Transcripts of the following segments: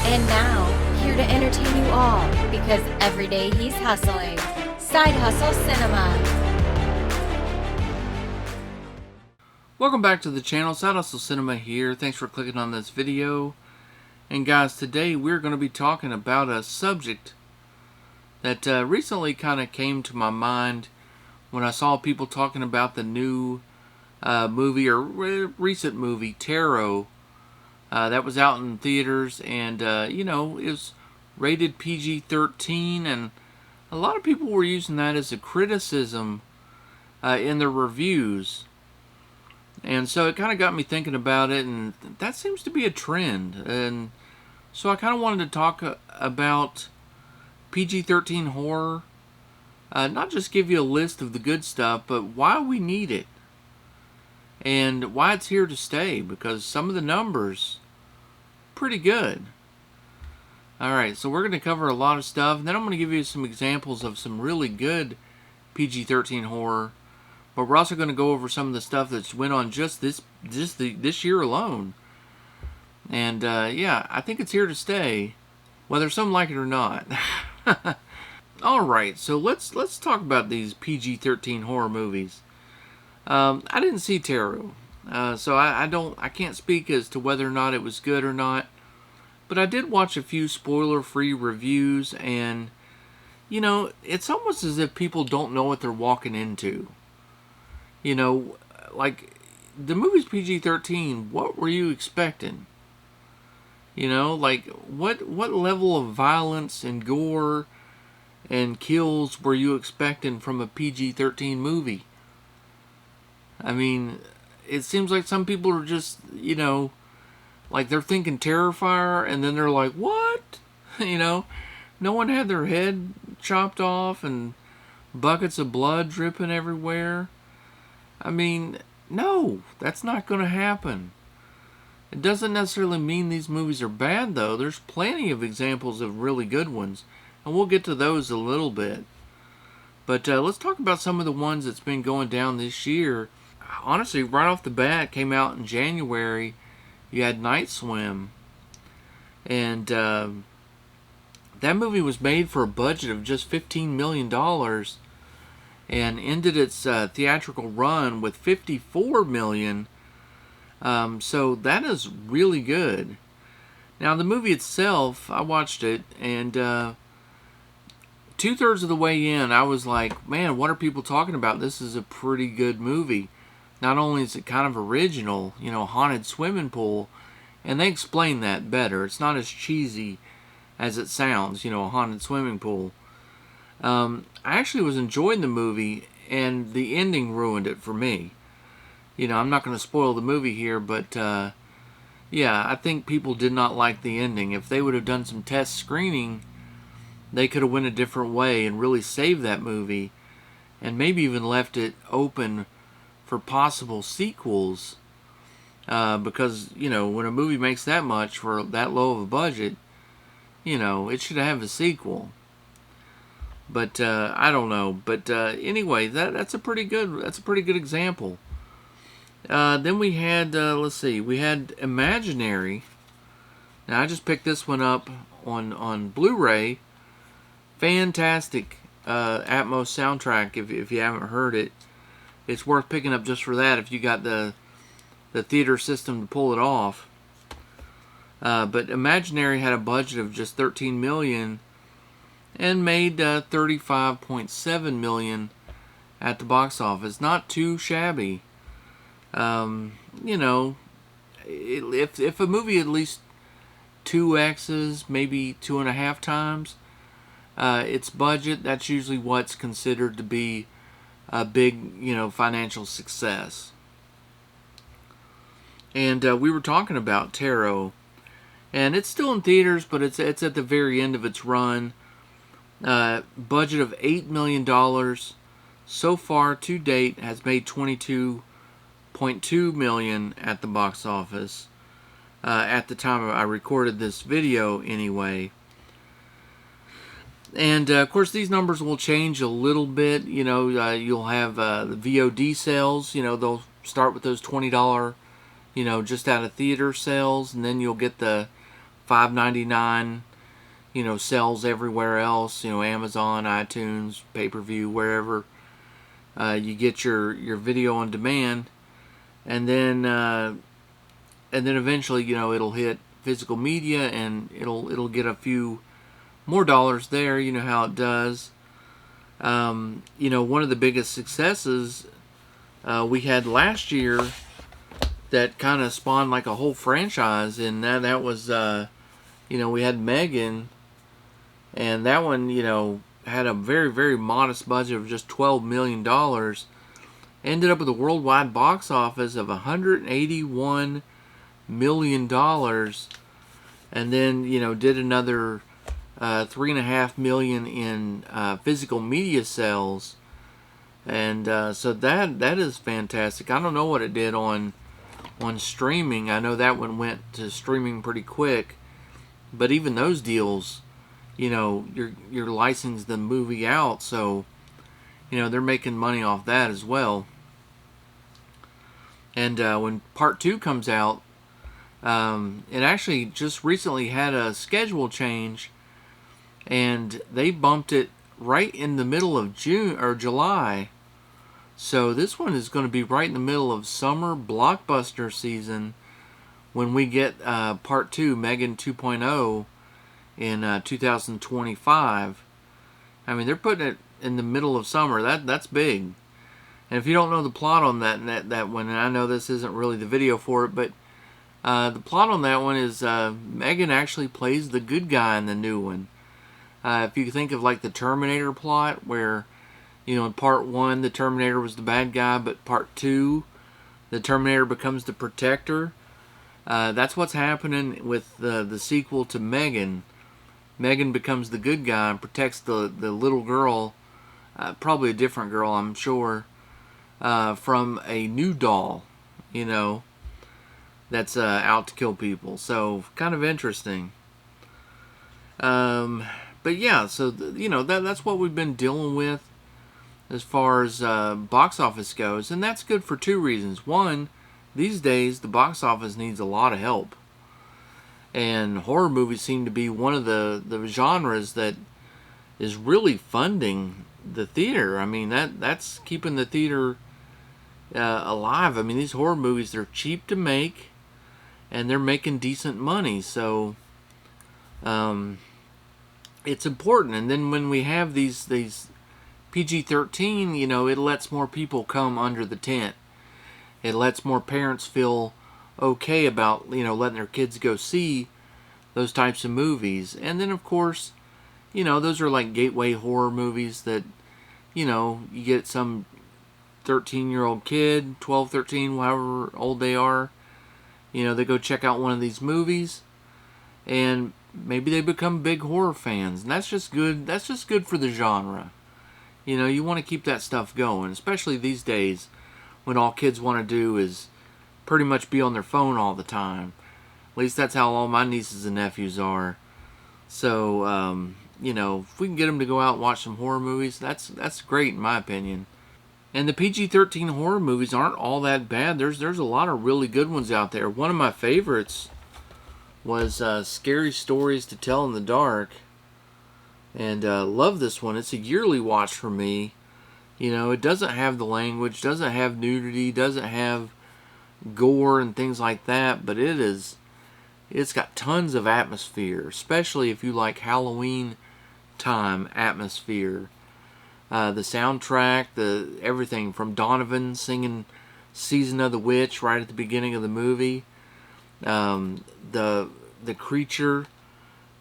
And now, here to entertain you all, because every day he's hustling. Side Hustle Cinema. Welcome back to the channel. Side Hustle Cinema here. Thanks for clicking on this video. And guys, today we're going to be talking about a subject that recently kind of came to my mind when I saw people talking about the new movie, or recent movie, Tarot, that was out in theaters, and you know, it was rated PG-13, and a lot of people were using that as a criticism in their reviews. And so it kind of got me thinking about it, and that seems to be a trend. And so I kind of wanted to talk about PG-13 horror. Not just give you a list of the good stuff, but why we need it. And why it's here to stay, because some of the numbers pretty good. Alright, so we're going to cover a lot of stuff, and then I'm going to give you some examples of some really good PG-13 horror. But we're also going to go over some of the stuff that's went on just this year alone. And yeah, I think it's here to stay, whether some like it or not. Alright, so let's talk about these PG-13 horror movies. I didn't see Tarot, so I can't speak as to whether or not it was good or not. But I did watch a few spoiler-free reviews, and you know, it's almost as if people don't know what they're walking into. You know, like, the movie's PG-13, what were you expecting? You know, like, what level of violence and gore and kills were you expecting from a PG-13 movie? I mean, it seems like some people are just, you know, like they're thinking Terrifier, and then they're like, what? You know, no one had their head chopped off and buckets of blood dripping everywhere. I mean, no, that's not going to happen. It doesn't necessarily mean these movies are bad, though. There's plenty of examples of really good ones, and we'll get to those a little bit. But let's talk about some of the ones that's been going down this year. Honestly, right off the bat, came out in January. You had Night Swim, and that movie was made for a budget of just $15 million, and ended its theatrical run with $54 million. So that is really good. Now, the movie itself, I watched it, and 2/3 of the way in, I was like, man, what are people talking about? This is a pretty good movie. Not only is it kind of original, you know, haunted swimming pool, and they explain that better. It's not as cheesy as it sounds, you know, a haunted swimming pool. I actually was enjoying the movie, and the ending ruined it for me. You know, I'm not going to spoil the movie here, but yeah, I think people did not like the ending. If they would have done some test screening, they could have went a different way and really saved that movie, and maybe even left it open for possible sequels, because, you know, when a movie makes that much for that low of a budget, you know, it should have a sequel. But I don't know. But anyway, that's a pretty good example. Then we had let's see, we had Imaginary. Now I just picked this one up on Blu-ray. Fantastic Atmos soundtrack. If you haven't heard it, it's worth picking up just for that if you got the theater system to pull it off. But Imaginary had a budget of just $13 million and made $35.7 million at the box office. Not too shabby. You know, if a movie at least 2x's, maybe 2.5 times its budget, that's usually what's considered to be a big, you know, financial success. And we were talking about Tarot, and it's still in theaters, but it's at the very end of its run. Budget of $8 million. So far to date has made $22.2 million at the box office. At the time I recorded this video anyway. And of course these numbers will change a little bit. You know, you'll have the VOD sales. You know, they'll start with those $20, you know, just out of theater sales, and then you'll get the $5.99, sells everywhere else, Amazon, iTunes, pay-per-view, wherever. You get your video on demand, and then eventually, it'll hit physical media, and it'll get a few more dollars there. You know how it does. One of the biggest successes we had last year that kind of spawned like a whole franchise, and that was we had Megan, and that one had a very, very modest budget of just $12 million. Ended up with a worldwide box office of $181 million, and then did another $3.5 million in physical media sales, and so that is fantastic. I don't know what it did on streaming. I know that one went to streaming pretty quick, but even those deals, you're licensing the movie out, so they're making money off that as well. And when part 2 comes out, it actually just recently had a schedule change, and they bumped it right in the middle of June or July. So this one is going to be right in the middle of summer blockbuster season when we get part 2, Megan 2.0, in 2025. I mean, they're putting it in the middle of summer. That's big. And if you don't know the plot on that one, and I know this isn't really the video for it, but the plot on that one is Megan actually plays the good guy in the new one. If you think of like the Terminator plot, where in part 1 the Terminator was the bad guy, but part 2 the Terminator becomes the protector. That's what's happening with the sequel to Megan. Megan becomes the good guy and protects the little girl, probably a different girl, I'm sure, from a new doll, that's out to kill people. So kind of interesting. But yeah, so that's what we've been dealing with as far as box office goes, and that's good for 2 reasons. One, these days the box office needs a lot of help, and horror movies seem to be one of the genres that is really funding the theater. I mean, that's keeping the theater alive. I mean, these horror movies, they're cheap to make, and they're making decent money, so it's important. And then when we have these PG-13, it lets more people come under the tent. It lets more parents feel okay about, letting their kids go see those types of movies. And then, of course, those are like gateway horror movies that, you get some 13-year-old kid, 12, 13, however old they are, they go check out one of these movies, and maybe they become big horror fans. And that's just good. That's just good for the genre. You want to keep that stuff going, especially these days when all kids want to do is pretty much be on their phone all the time. At least that's how all my nieces and nephews are. So, if we can get them to go out and watch some horror movies, that's great in my opinion. And the PG-13 horror movies aren't all that bad. There's a lot of really good ones out there. One of my favorites was Scary Stories to Tell in the Dark. And love this one. It's a yearly watch for me. It doesn't have the language, doesn't have nudity, doesn't have gore and things like that, but it's got tons of atmosphere, especially if you like Halloween time atmosphere. The soundtrack, everything from Donovan singing Season of the Witch right at the beginning of the movie, the creature,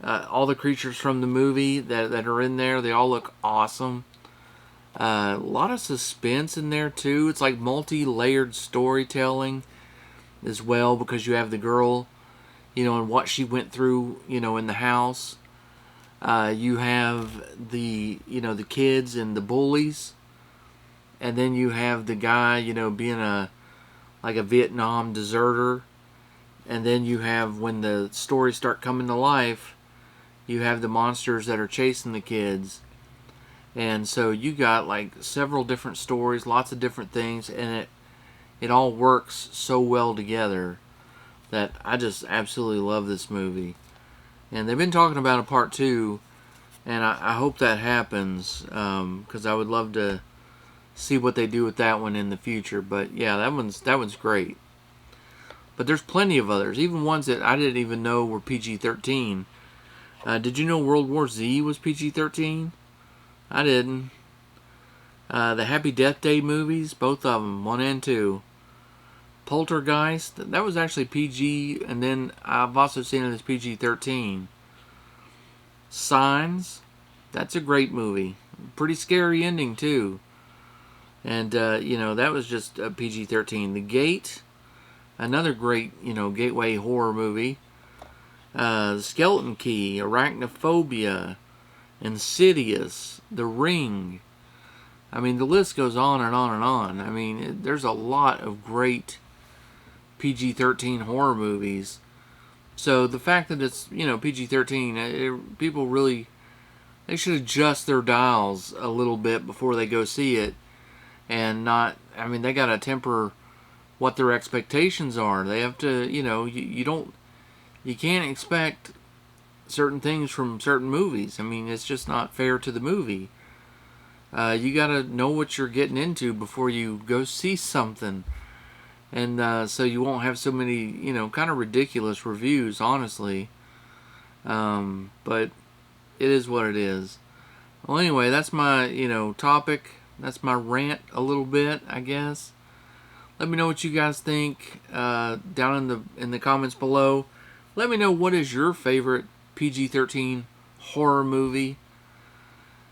all the creatures from the movie that are in there, they all look awesome. A lot of suspense in there too. It's like multi-layered storytelling as well, because you have the girl, and what she went through, in the house. You have the kids and the bullies, and then you have the guy, being a Vietnam deserter, and then you have, when the stories start coming to life, you have the monsters that are chasing the kids. And so you got like several different stories, lots of different things, and it all works so well together that I just absolutely love this movie. And they've been talking about a part 2, and I hope that happens, because I would love to see what they do with that one in the future. But yeah, that one's great. But there's plenty of others, even ones that I didn't even know were PG-13. Did you know World War Z was PG-13? I didn't. The Happy Death Day movies, both of them, 1 and 2. Poltergeist, that was actually PG, and then I've also seen it as PG-13. Signs, that's a great movie. Pretty scary ending, too. And, that was just a PG-13. The Gate, another great, gateway horror movie. The Skeleton Key, Arachnophobia, Insidious, The Ring. I mean, the list goes on and on and on. I mean, there's a lot of great PG-13 horror movies. So the fact that it's, PG-13, people really, they should adjust their dials a little bit before they go see it. And not, I mean, they got to temper what their expectations are. They have to, you can't expect certain things from certain movies. I mean, it's just not fair to the movie. You got to know what you're getting into before you go see something. And so you won't have so many, kind of ridiculous reviews, honestly. But it is what it is. Well, anyway, that's my, topic. That's my rant a little bit, I guess. Let me know what you guys think down in the comments below. Let me know what is your favorite PG-13 horror movie.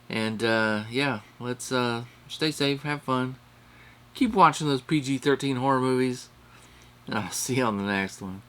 And yeah, let's stay safe, have fun. Keep watching those PG-13 horror movies. And I'll see you on the next one.